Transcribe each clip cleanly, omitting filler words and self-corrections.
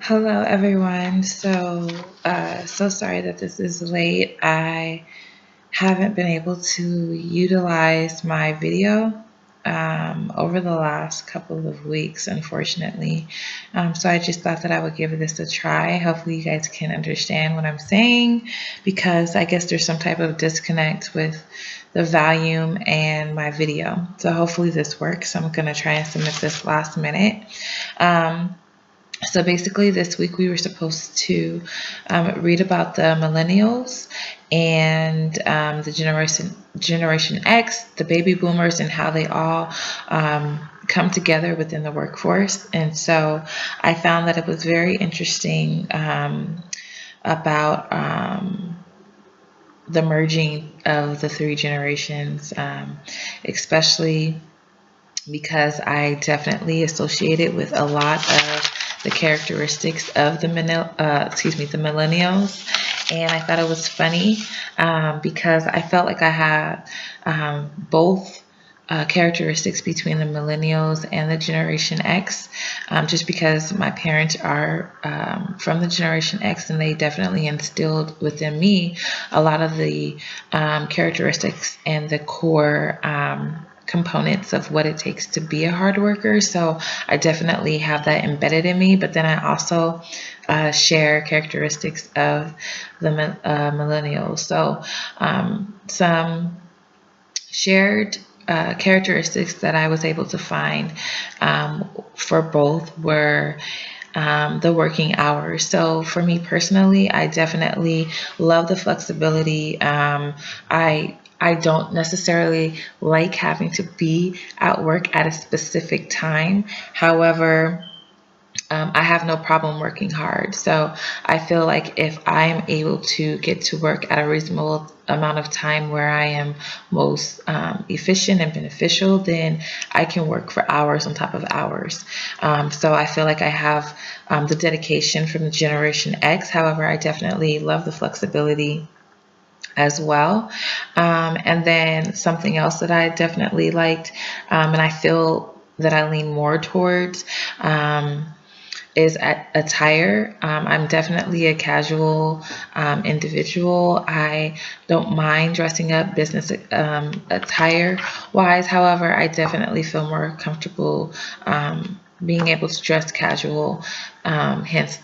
Hello, everyone. So sorry that this is late. I haven't been able to utilize my video over the last couple of weeks, unfortunately. So I just thought that I would give this a try. Hopefully, you guys can understand what I'm saying because I guess there's some type of disconnect with the volume and my video. So hopefully, this works. I'm going to try and submit this last minute. Um, so basically, this week we were supposed to read about the millennials and the Generation X, the baby boomers, and how they all come together within the workforce. And so I found that it was very interesting about the merging of the three generations, especially because I definitely associate it with a lot of the characteristics of the millennials, and I thought it was funny because I felt like I had both. Characteristics between the millennials and the Generation X, just because my parents are from the Generation X, and they definitely instilled within me a lot of the characteristics and the core components of what it takes to be a hard worker. So I definitely have that embedded in me, but then I also share characteristics of the millennials. So some shared characteristics that I was able to find for both were the working hours. So for me personally, I definitely love the flexibility. I don't necessarily like having to be at work at a specific time. However, I have no problem working hard. So I feel like if I am able to get to work at a reasonable amount of time where I am most efficient and beneficial, then I can work for hours on top of hours. So I feel like I have the dedication from the Generation X. However, I definitely love the flexibility as well. And then something else that I definitely liked, and I feel that I lean more towards, is attire. I'm definitely a casual individual. I don't mind dressing up business attire wise. However, I definitely feel more comfortable being able to dress casual. Hence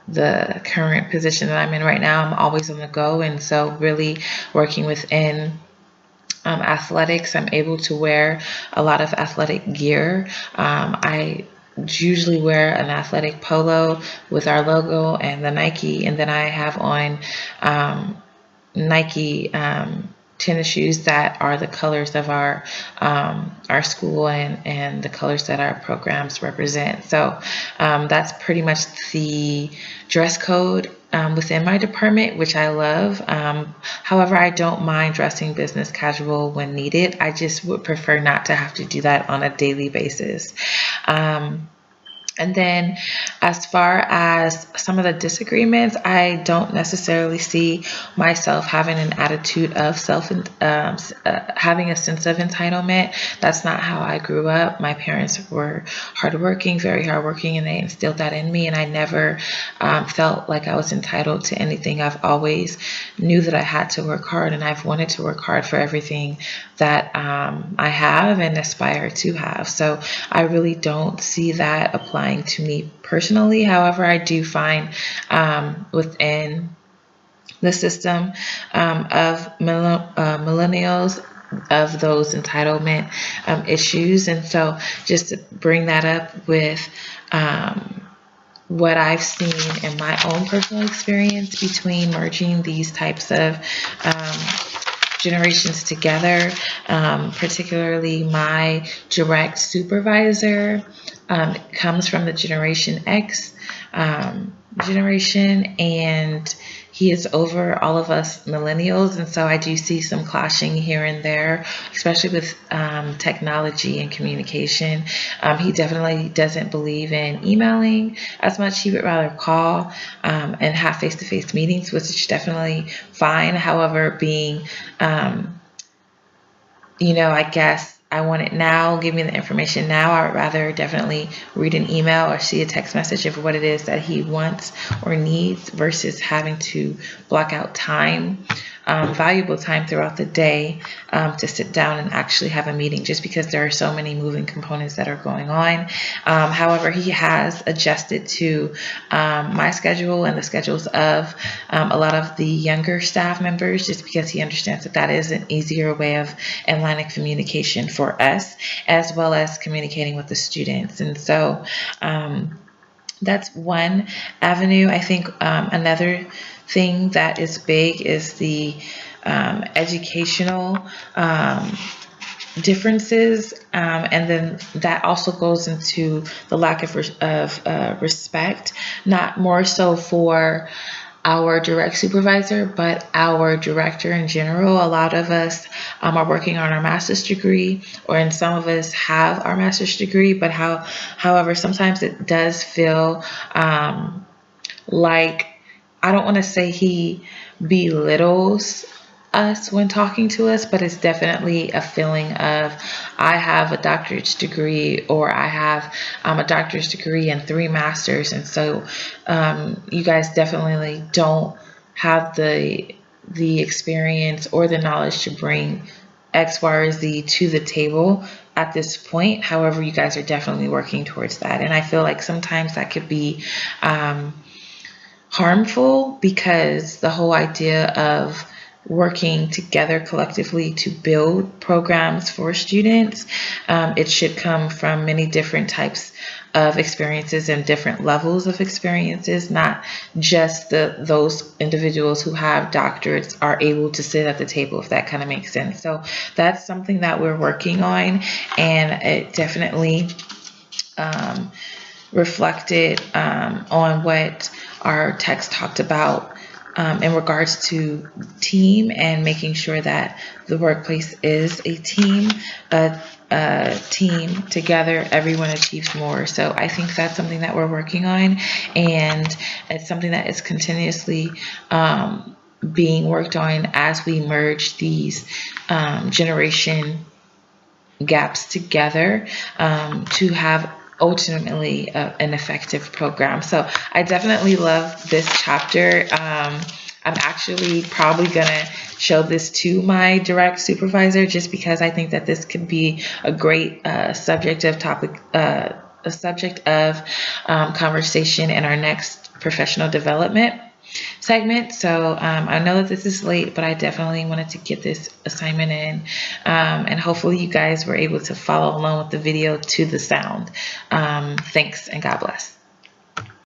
the current position that I'm in right now. I'm always on the go, and so really working within athletics, I'm able to wear a lot of athletic gear. I usually wear an athletic polo with our logo and the Nike, and then I have on Nike tennis shoes that are the colors of our school and the colors that our programs represent. So that's pretty much the dress code within my department, which I love. However, I don't mind dressing business casual when needed. I just would prefer not to have to do that on a daily basis. And then as far as some of the disagreements, I don't necessarily see myself having an attitude of having a sense of entitlement. That's not how I grew up. My parents were hardworking, very hardworking, and they instilled that in me. And I never felt like I was entitled to anything. I've always knew that I had to work hard, and I've wanted to work hard for everything that I have and aspire to have. So I really don't see that applying to me personally. However, I do find within the system of millennials of those entitlement issues. And so just to bring that up with what I've seen in my own personal experience between merging these types of generations together, particularly my direct supervisor comes from the Generation X generation, and he is over all of us millennials. And so I do see some clashing here and there, especially with technology and communication. He definitely doesn't believe in emailing as much. He would rather call and have face-to-face meetings, which is definitely fine. However, being I guess I want it now, give me the information now. I would rather definitely read an email or see a text message of what it is that he wants or needs versus having to block out time, valuable time throughout the day, to sit down and actually have a meeting, just because there are so many moving components that are going on. However, he has adjusted to my schedule and the schedules of a lot of the younger staff members, just because he understands that that is an easier way of inlining communication for us, as well as communicating with the students. And so that's one avenue. I think another thing that is big is the educational differences, and then that also goes into the lack of respect, not more so for our direct supervisor, but our director in general. A lot of us are working on our master's degree, or in some of us have our master's degree, but however, sometimes it does feel like, I don't want to say he belittles us when talking to us, but it's definitely a feeling of, I have a doctorate degree, or I have a doctorate degree and 3 masters, and so you guys definitely don't have the experience or the knowledge to bring X, Y, or Z to the table at this point. However, you guys are definitely working towards that, and I feel like sometimes that could be harmful, because the whole idea of working together collectively to build programs for students, it should come from many different types of experiences and different levels of experiences, not just those individuals who have doctorates are able to sit at the table, if that kind of makes sense. So that's something that we're working on, and it definitely reflected on what our text talked about in regards to team, and making sure that the workplace is a team together, everyone achieves more. So I think that's something that we're working on, and it's something that is continuously being worked on as we merge these generation gaps together to have ultimately an effective program. So I definitely love this chapter. I'm actually probably gonna show this to my direct supervisor, just because I think that this could be a great subject of conversation in our next professional development segment. So I know that this is late, but I definitely wanted to get this assignment in, and hopefully you guys were able to follow along with the video to the sound. Thanks, and God bless.